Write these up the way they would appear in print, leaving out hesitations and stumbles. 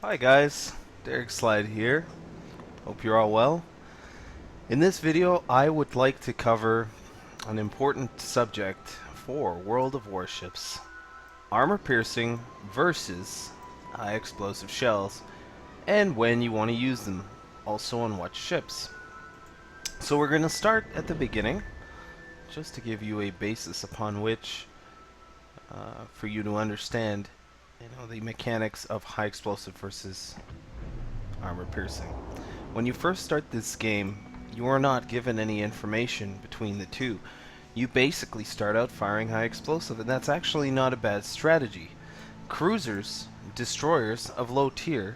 Hi guys, Derek Slide here. Hope you're all well. In this video, I would like to cover an important subject for World of Warships. Armor piercing versus high explosive shells, and when you want to use them, also on what ships. So we're going to start at the beginning, just to give you a basis upon which for you to understand the mechanics of high explosive versus armor piercing. When you first start this game, you are not given any information between the two. You basically start out firing high explosive, and that's actually not a bad strategy. Cruisers, destroyers of low tier,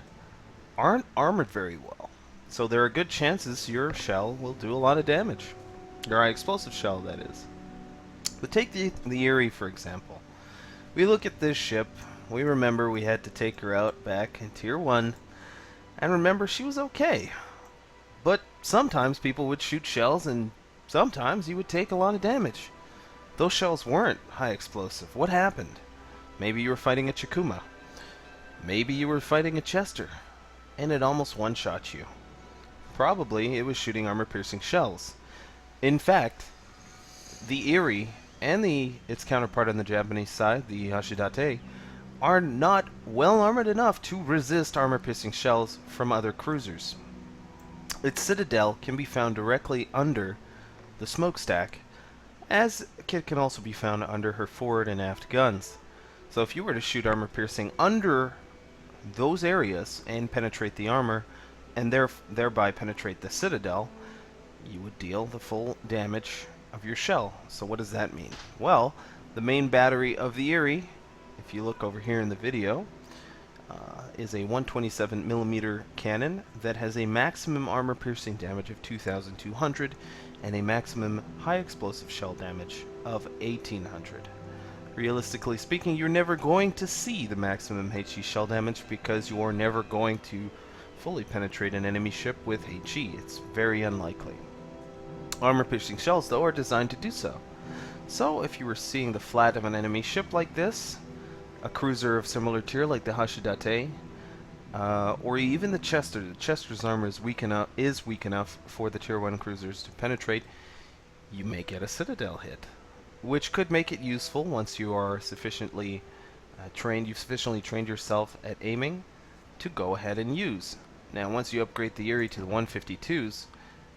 aren't armored very well, so there are good chances your shell will do a lot of damage. Your high explosive shell, that is. But take the Erie, for example. We look at this ship, we remember we had to take her out back in Tier 1, and remember she was okay. But sometimes people would shoot shells, and sometimes you would take a lot of damage. Those shells weren't high explosive. What happened? Maybe you were fighting a Chikuma. Maybe you were fighting a Chester, and it almost one-shot you. Probably it was shooting armor-piercing shells. In fact, the Erie and its counterpart on the Japanese side, the Hashidate, are not well armored enough to resist armor-piercing shells from other cruisers. Its citadel can be found directly under the smokestack, as it can also be found under her forward and aft guns. So if you were to shoot armor-piercing under those areas and penetrate the armor, and thereby penetrate the citadel, you would deal the full damage of your shell. So what does that mean? Well, the main battery of the Erie, if you look over here in the video, is a 127mm cannon that has a maximum armor piercing damage of 2,200 and a maximum high explosive shell damage of 1,800. Realistically speaking, you're never going to see the maximum HE shell damage because you're never going to fully penetrate an enemy ship with HE. It's very unlikely. Armor piercing shells, though, are designed to do so. So if you were seeing the flat of an enemy ship like this, a cruiser of similar tier like the Hashidate, or even the Chester. The Chester's armor is weak enough for the Tier 1 cruisers to penetrate. You may get a Citadel hit, which could make it useful once you are sufficiently trained. You've sufficiently trained yourself at aiming to go ahead and use. Now, once you upgrade the Erie to the 152s,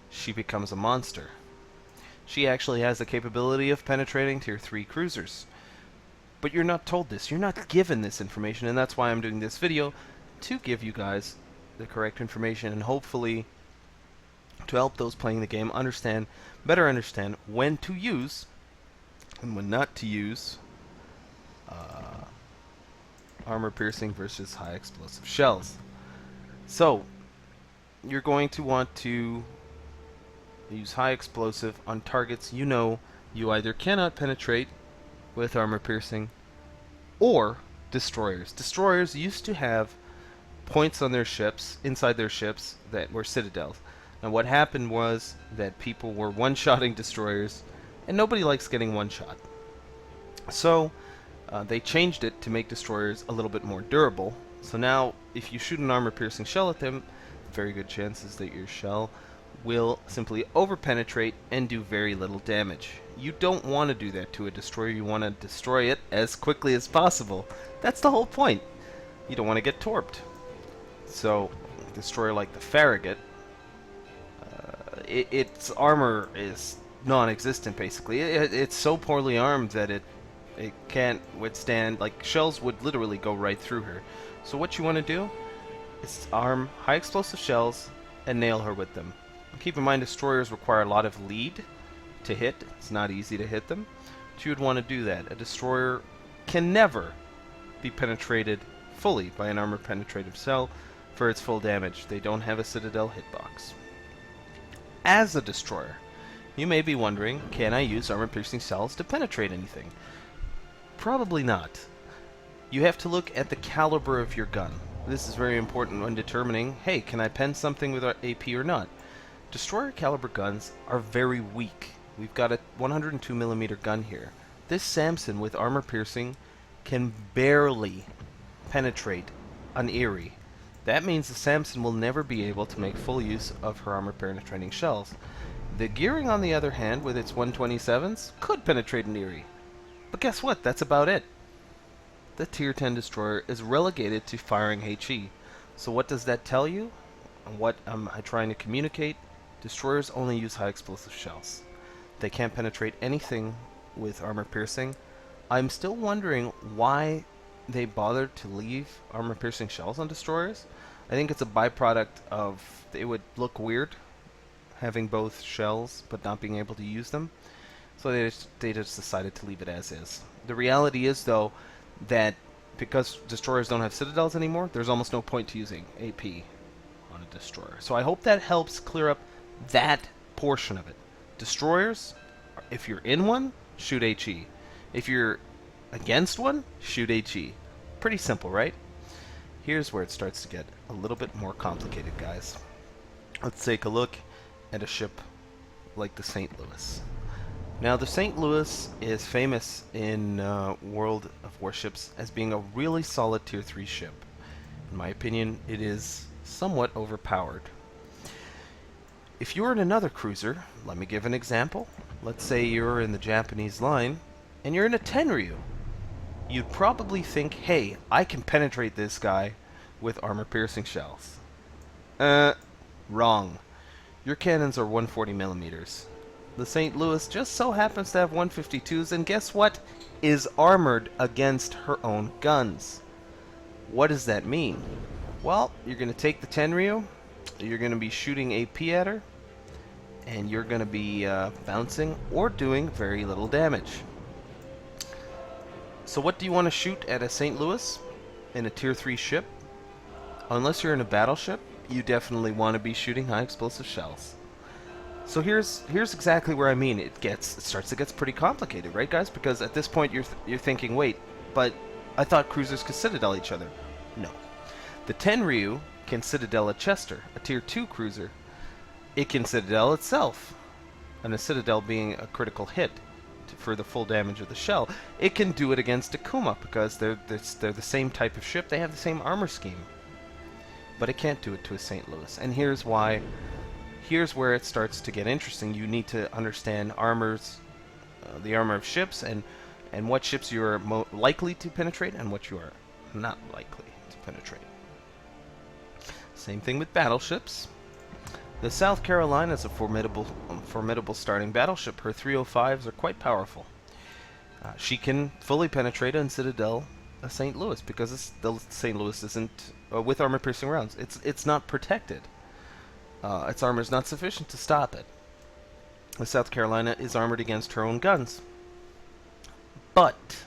she becomes a monster. She actually has the capability of penetrating Tier 3 cruisers. But you're not told this, you're not given this information, and that's why I'm doing this video, to give you guys the correct information and hopefully to help those playing the game better understand when to use and when not to use armor piercing versus high explosive shells. So you're going to want to use high explosive on targets you either cannot penetrate with armor piercing, or destroyers. Destroyers used to have points on their ships, inside their ships, that were citadels. And what happened was that people were one-shotting destroyers, and nobody likes getting one-shot. So they changed it to make destroyers a little bit more durable. So now, if you shoot an armor-piercing shell at them, very good chances that your shell will simply over-penetrate and do very little damage. You don't want to do that to a destroyer. You want to destroy it as quickly as possible. That's the whole point. You don't want to get torped. So, a destroyer like the Farragut, its armor is non-existent, basically. It's so poorly armed that it can't withstand, like, shells would literally go right through her. So what you want to do is arm high explosive shells and nail her with them. Keep in mind, destroyers require a lot of lead to hit. It's not easy to hit them. So you would want to do that. A destroyer can never be penetrated fully by an armor penetrative shell for its full damage. They don't have a Citadel hitbox. As a destroyer, you may be wondering, can I use armor piercing shells to penetrate anything? Probably not. You have to look at the caliber of your gun. This is very important when determining, hey, can I pen something with our AP or not? Destroyer caliber guns are very weak. We've got a 102mm gun here. This Samson with armor piercing can barely penetrate an Erie. That means the Samson will never be able to make full use of her armor-penetrating shells. The Gearing, on the other hand, with its 127s, could penetrate an Erie. But guess what? That's about it. The Tier 10 destroyer is relegated to firing HE. So what does that tell you? What am I trying to communicate? Destroyers only use high explosive shells. They can't penetrate anything with armor piercing. I'm still wondering why they bothered to leave armor piercing shells on destroyers. I think it's a byproduct of it would look weird having both shells but not being able to use them. So they just decided to leave it as is. The reality is, though, that because destroyers don't have citadels anymore, there's almost no point to using AP on a destroyer. So I hope that helps clear up that portion of it. Destroyers, if you're in one, shoot HE. If you're against one, shoot HE. Pretty simple, right? Here's where it starts to get a little bit more complicated, guys. Let's take a look at a ship like the St. Louis. Now, the St. Louis is famous in World of Warships as being a really solid Tier 3 ship. In my opinion, it is somewhat overpowered. If you're in another cruiser, let me give an example. Let's say you're in the Japanese line, and you're in a Tenryu. You'd probably think, hey, I can penetrate this guy with armor-piercing shells. Wrong. Your cannons are 140 millimeters. The St. Louis just so happens to have 152s, and guess what? Is armored against her own guns. What does that mean? Well, you're going to take the Tenryu, you're going to be shooting AP at her, and you're going to be bouncing or doing very little damage. So what do you want to shoot at a St. Louis in a Tier 3 ship? Unless you're in a battleship, you definitely want to be shooting high explosive shells. So here's exactly where I mean it starts to get pretty complicated, right, guys? Because at this point you're thinking, wait, but I thought cruisers could citadel each other. No. The Tenryu can citadel a Chester, a Tier 2 cruiser. It can citadel itself, and a citadel being a critical hit for the full damage of the shell. It can do it against a Kuma because they're the same type of ship. They have the same armor scheme. But it can't do it to a St. Louis. And here's why. Here's where it starts to get interesting. You need to understand armors, the armor of ships, and what ships you are likely to penetrate and what you are not likely to penetrate. Same thing with battleships. The South Carolina is a formidable starting battleship. Her 305s are quite powerful. She can fully penetrate and citadel a St. Louis because the St. Louis isn't with armor-piercing rounds. It's not protected. Its armor is not sufficient to stop it. The South Carolina is armored against her own guns. But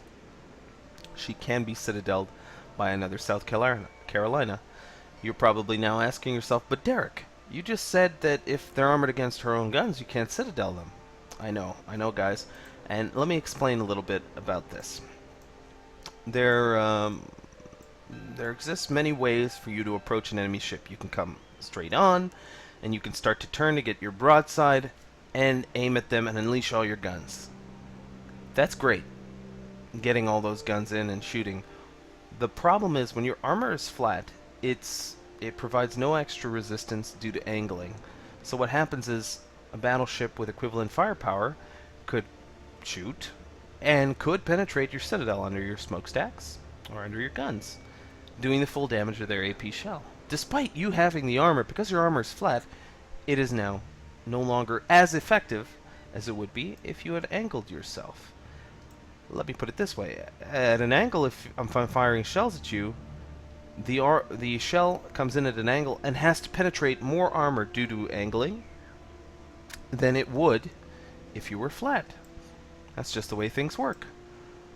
she can be citadeled by another South Carolina. You're probably now asking yourself, but Derek, you just said that if they're armored against her own guns, you can't citadel them. I know, guys. And let me explain a little bit about this. There exists many ways for you to approach an enemy ship. You can come straight on, and you can start to turn to get your broadside and aim at them and unleash all your guns. That's great, getting all those guns in and shooting. The problem is when your armor is flat, it provides no extra resistance due to angling. So what happens is a battleship with equivalent firepower could shoot and could penetrate your citadel under your smokestacks or under your guns, doing the full damage of their AP shell. Despite you having the armor, because your armor is flat, it is now no longer as effective as it would be if you had angled yourself. Let me put it this way. At an angle, if I'm firing shells at you, the shell comes in at an angle and has to penetrate more armor due to angling than it would if you were flat. That's just the way things work.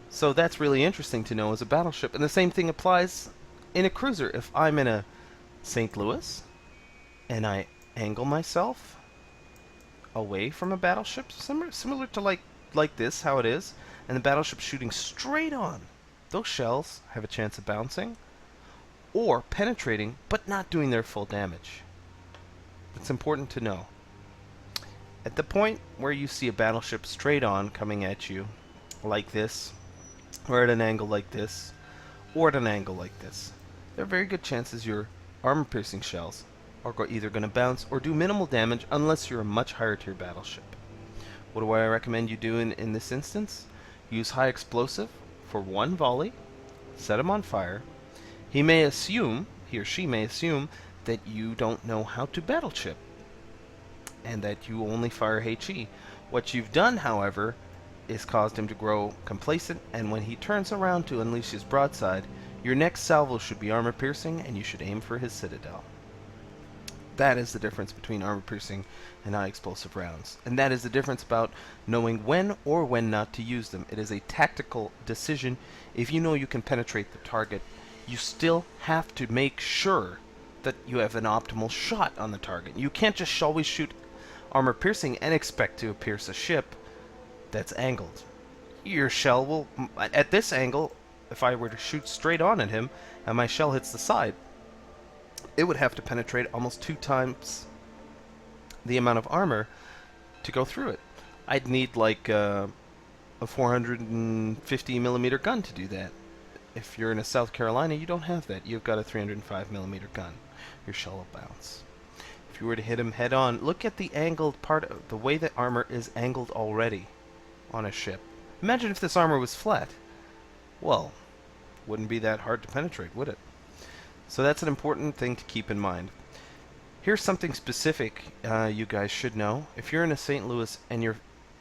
So that's really interesting to know as a battleship. And the same thing applies in a cruiser. If I'm in a St. Louis and I angle myself away from a battleship, similar to like this, how it is, and the battleship shooting straight on, those shells have a chance of bouncing or penetrating but not doing their full damage. It's important to know. At the point where you see a battleship straight on coming at you like this, or at an angle like this, or at an angle like this, there are very good chances you're armor-piercing shells are either going to bounce or do minimal damage unless you're a much higher tier battleship. What do I recommend you do in this instance? Use high explosive for one volley, set him on fire. He or she may assume, that you don't know how to battleship, and that you only fire HE. What you've done, however, is caused him to grow complacent, and when he turns around to unleash his broadside, your next salvo should be armor-piercing, and you should aim for his citadel. That is the difference between armor-piercing and high-explosive rounds. And that is the difference about knowing when or when not to use them. It is a tactical decision. If you know you can penetrate the target, you still have to make sure that you have an optimal shot on the target. You can't just always shoot armor-piercing and expect to pierce a ship that's angled. Your shell will, at this angle, if I were to shoot straight on at him and my shell hits the side, it would have to penetrate almost 2 times the amount of armor to go through it. I'd need like a 450 millimeter gun to do that. If you're in a South Carolina, you don't have that. You've got a 305 millimeter gun. Your shell will bounce. If you were to hit him head on, look at the angled part of the way that armor is angled already on a ship. Imagine if this armor was flat. Well, wouldn't be that hard to penetrate, would it? So that's an important thing to keep in mind. Here's something specific you guys should know. If you're in a St. Louis and you're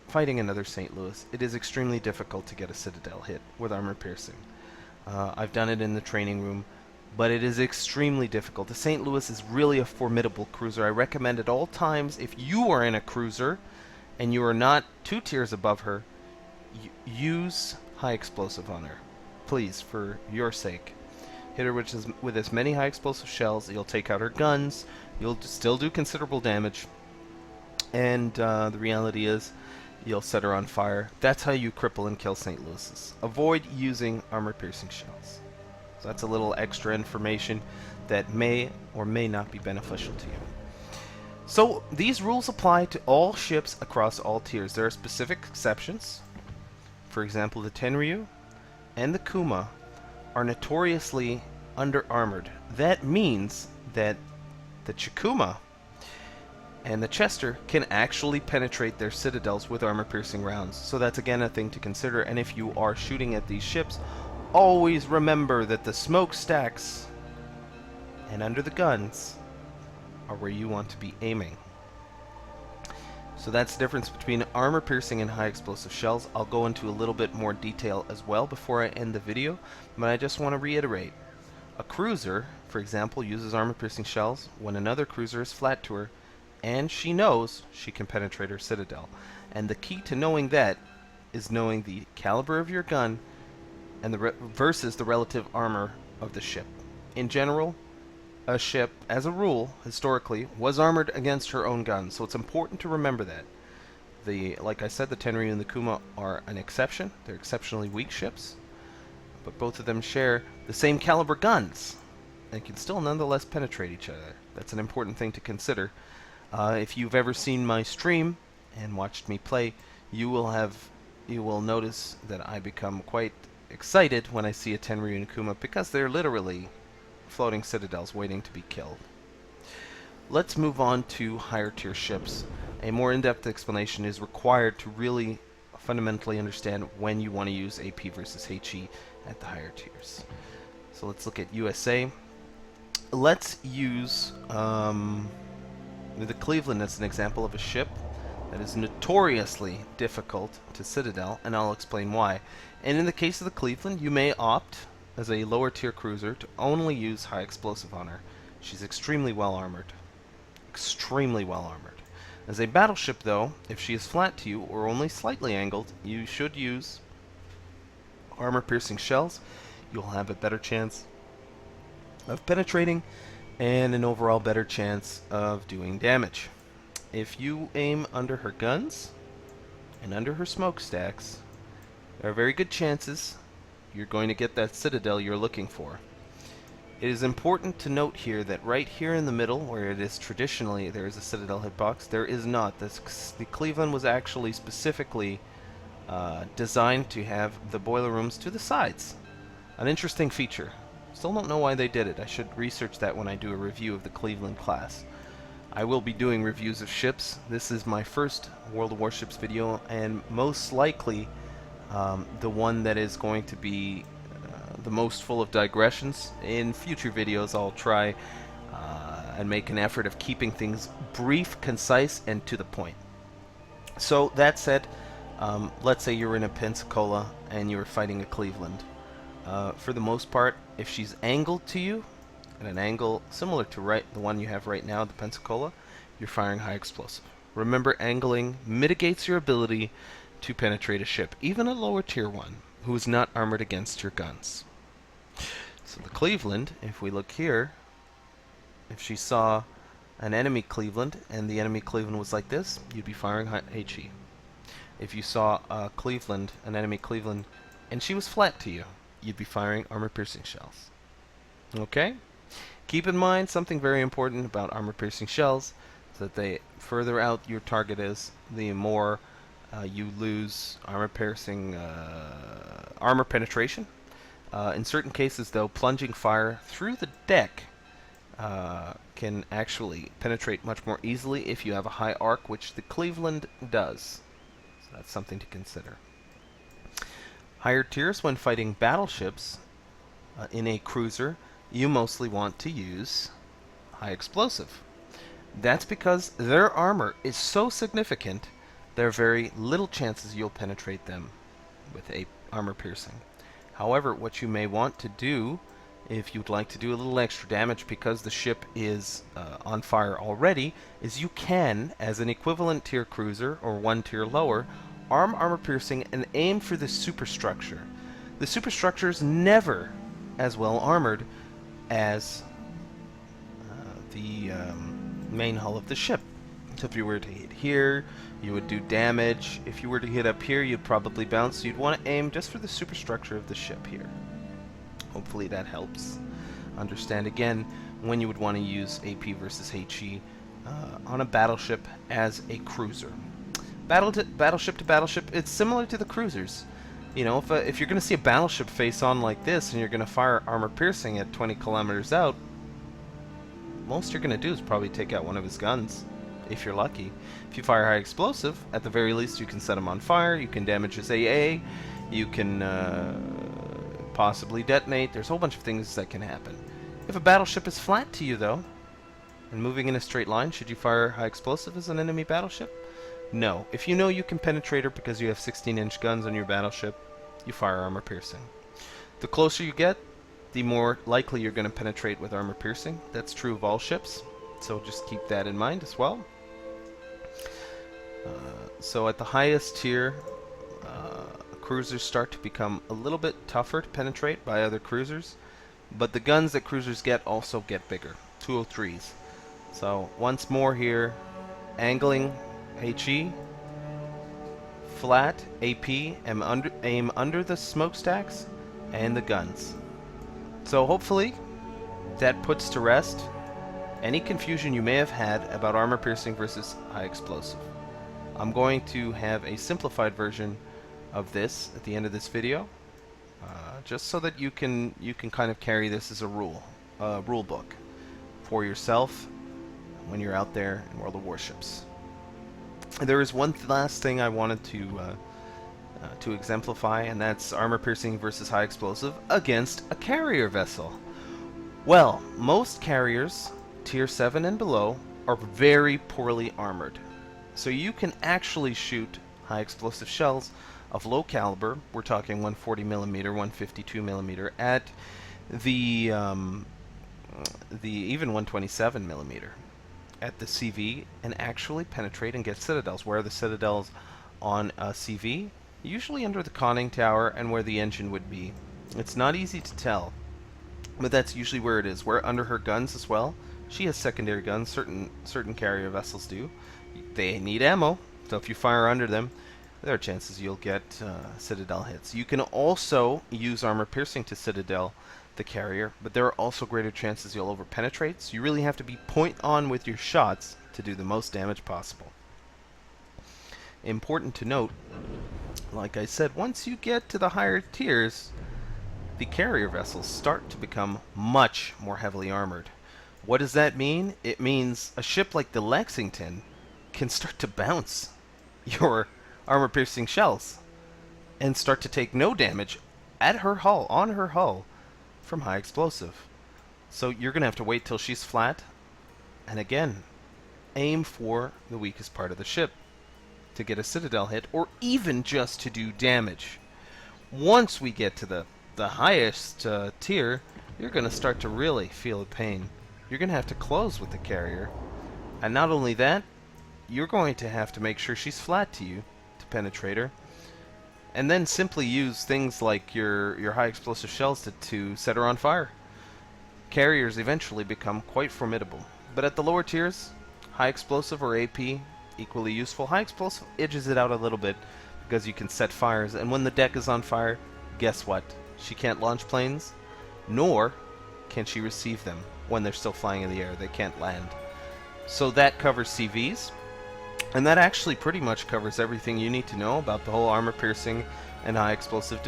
fighting another St. Louis, it is extremely difficult to get a citadel hit with armor piercing. I've done it in the training room, but it is extremely difficult. The St. Louis is really a formidable cruiser. I recommend at all times, if you are in a cruiser and you are not 2 tiers above her, use high explosive on her. Please, for your sake. Hit her with as many high explosive shells. You'll take out her guns. You'll still do considerable damage. And the reality is, you'll set her on fire. That's how you cripple and kill St. Louis's. Avoid using armor-piercing shells. So that's a little extra information that may or may not be beneficial to you. So these rules apply to all ships across all tiers. There are specific exceptions. For example, the Tenryu and the Kuma are notoriously under-armored. That means that the Chikuma and the Chester can actually penetrate their citadels with armor-piercing rounds. So that's again a thing to consider, and if you are shooting at these ships, always remember that the smokestacks and under the guns are where you want to be aiming. So that's the difference between armor-piercing and high-explosive shells. I'll go into a little bit more detail as well before I end the video, but I just want to reiterate. A cruiser, for example, uses armor-piercing shells when another cruiser is flat to her, and she knows she can penetrate her citadel. And the key to knowing that is knowing the caliber of your gun and versus the relative armor of the ship. In general, a ship, as a rule, historically, was armored against her own guns, so it's important to remember that. Like I said, the Tenryu and the Kuma are an exception. They're exceptionally weak ships, but both of them share the same caliber guns and can still nonetheless penetrate each other. That's an important thing to consider. If you've ever seen my stream and watched me play, you will notice that I become quite excited when I see a Tenryu and Kuma, because they're literally floating citadels waiting to be killed. Let's move on to higher tier ships. A more in-depth explanation is required to really fundamentally understand when you want to use AP versus HE at the higher tiers. So let's look at USA. Let's use the Cleveland as an example of a ship that is notoriously difficult to citadel, and I'll explain why. And in the case of the Cleveland, you may opt as a lower tier cruiser to only use high explosive on her. She's extremely well armored. Extremely well armored. As a battleship though, if she is flat to you or only slightly angled, you should use armor piercing shells. You'll have a better chance of penetrating and an overall better chance of doing damage. If you aim under her guns and under her smokestacks, there are very good chances you're going to get that citadel you're looking for. It is important to note here that right here in the middle, where it is traditionally there is a citadel hitbox, there is not. The Cleveland was actually specifically designed to have the boiler rooms to the sides. An interesting feature. Still don't know why they did it. I should research that when I do a review of the Cleveland class. I will be doing reviews of ships. This is my first World of Warships video, and most likely the one that is going to be the most full of digressions. In future videos, I'll try and make an effort of keeping things brief, concise, and to the point. So that said, let's say you're in a Pensacola and you're fighting a Cleveland. For the most part, if she's angled to you, at an angle similar to the one you have right now, the Pensacola, you're firing high explosive. Remember, angling mitigates your ability to penetrate a ship, even a lower tier one, who is not armored against your guns. So the Cleveland, if we look here, if she saw an enemy Cleveland and the enemy Cleveland was like this, you'd be firing HE. If you saw a Cleveland, an enemy Cleveland, and she was flat to you, you'd be firing armor-piercing shells. Okay? Keep in mind something very important about armor-piercing shells, is that the further out your target is, the more you lose armor-piercing armor penetration. In certain cases, though, plunging fire through the deck can actually penetrate much more easily if you have a high arc, which the Cleveland does. So that's something to consider. Higher tiers, when fighting battleships in a cruiser, you mostly want to use high explosive. That's because their armor is so significant, there are very little chances you'll penetrate them with a armor piercing. However, what you may want to do, if you'd like to do a little extra damage because the ship is on fire already, is you can, as an equivalent tier cruiser or one tier lower, armor piercing and aim for the superstructure. The superstructure is never as well armored as the main hull of the ship. So if you were to hit here, you would do damage. If you were to hit up here, you'd probably bounce. You'd want to aim just for the superstructure of the ship here. Hopefully that helps understand again when you would want to use AP versus HE on a battleship as a cruiser. Battleship to battleship, it's similar to the cruisers. You know, if you're going to see a battleship face on like this and you're going to fire armor piercing at 20 kilometers out, most you're going to do is probably take out one of his guns, if you're lucky. If you fire high explosive, at the very least you can set him on fire, you can damage his AA, you can possibly detonate. There's a whole bunch of things that can happen. If a battleship is flat to you, though, and moving in a straight line, should you fire high explosive as an enemy battleship? No. If you know you can penetrate her because you have 16-inch guns on your battleship, you fire armor piercing. The closer you get, the more likely you're going to penetrate with armor piercing. That's true of all ships, so just keep that in mind as well. So at the highest tier, cruisers start to become a little bit tougher to penetrate by other cruisers, but the guns that cruisers get also get bigger, 203s. So once more here, angling HE, flat AP, aim under the smokestacks and the guns. So hopefully that puts to rest any confusion you may have had about armor piercing versus high explosive. I'm going to have a simplified version of this at the end of this video, just so that you can kind of carry this as a rule book for yourself when you're out there in World of Warships. There is one last thing I wanted to exemplify, and that's armor piercing versus high explosive against a carrier vessel. Well, most carriers, tier 7 and below, are very poorly armored. So you can actually shoot high explosive shells of low caliber. We're talking 140 millimeter, 152 millimeter at the even 127 millimeter at the CV, and actually penetrate and get citadels. Where are the citadels on a CV? Usually under the conning tower and where the engine would be. It's not easy to tell, but that's usually where it is. Where under her guns as well. She has secondary guns. Certain carrier vessels do. They need ammo, so if you fire under them, there are chances you'll get citadel hits. You can also use armor piercing to citadel the carrier, but there are also greater chances you'll overpenetrate, so you really have to be point on with your shots to do the most damage possible. Important to note, like I said, once you get to the higher tiers, the carrier vessels start to become much more heavily armored. What does that mean? It means a ship like the Lexington can start to bounce your armor-piercing shells and start to take no damage at her hull, on her hull, from high explosive. So you're going to have to wait till she's flat, and again, aim for the weakest part of the ship to get a Citadel hit, or even just to do damage. Once we get to the highest tier, you're going to start to really feel the pain. You're going to have to close with the carrier, and not only that, you're going to have to make sure she's flat to you to penetrate her, and then simply use things like your high explosive shells to set her on fire. Carriers eventually become quite formidable, but at the lower tiers, high explosive or AP, equally useful. High explosive edges it out a little bit because you can set fires, and when the deck is on fire, guess what? She can't launch planes, nor can she receive them when they're still flying in the air. They can't land. So that covers CVs, and that actually pretty much covers everything you need to know about the whole armor-piercing and high explosive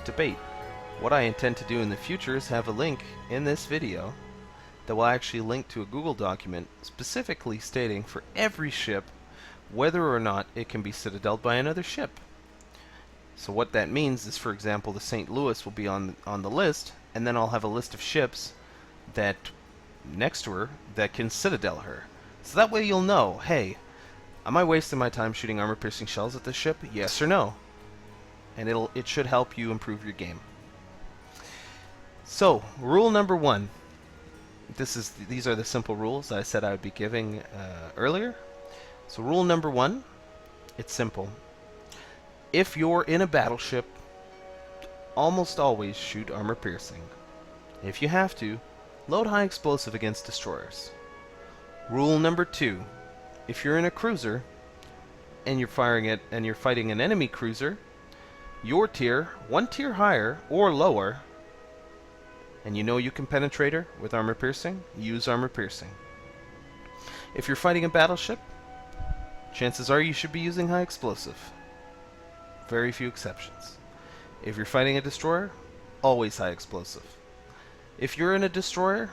debate. What I intend to do in the future is have a link in this video that will actually link to a Google document specifically stating for every ship whether or not it can be citadeled by another ship. So what that means is, for example, the St. Louis will be on the list, and then I'll have a list of ships that next to her that can citadel her. So that way you'll know, hey, am I wasting my time shooting armor-piercing shells at this ship? Yes or no? And it should help you improve your game. So, rule number 1. These are the simple rules I said I would be giving earlier. So rule number 1, it's simple. If you're in a battleship, almost always shoot armor piercing. If you have to, load high explosive against destroyers. Rule number 2, if you're in a cruiser and you're fighting an enemy cruiser, your tier, one tier higher or lower, and you know you can penetrate her with armor piercing, use armor piercing. If you're fighting a battleship, chances are you should be using high explosive. Very few exceptions. If you're fighting a destroyer, always high explosive. If you're in a destroyer,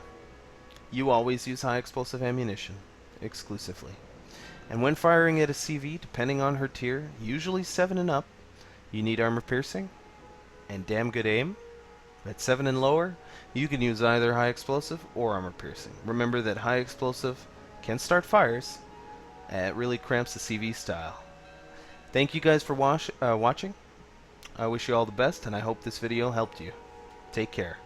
you always use high explosive ammunition, exclusively. And when firing at a CV, depending on her tier, usually 7 and up, you need armor piercing and damn good aim. At 7 and lower, you can use either high explosive or armor piercing. Remember that high explosive can start fires. It really cramps the CV style. Thank you guys for watching. I wish you all the best, and I hope this video helped you. Take care.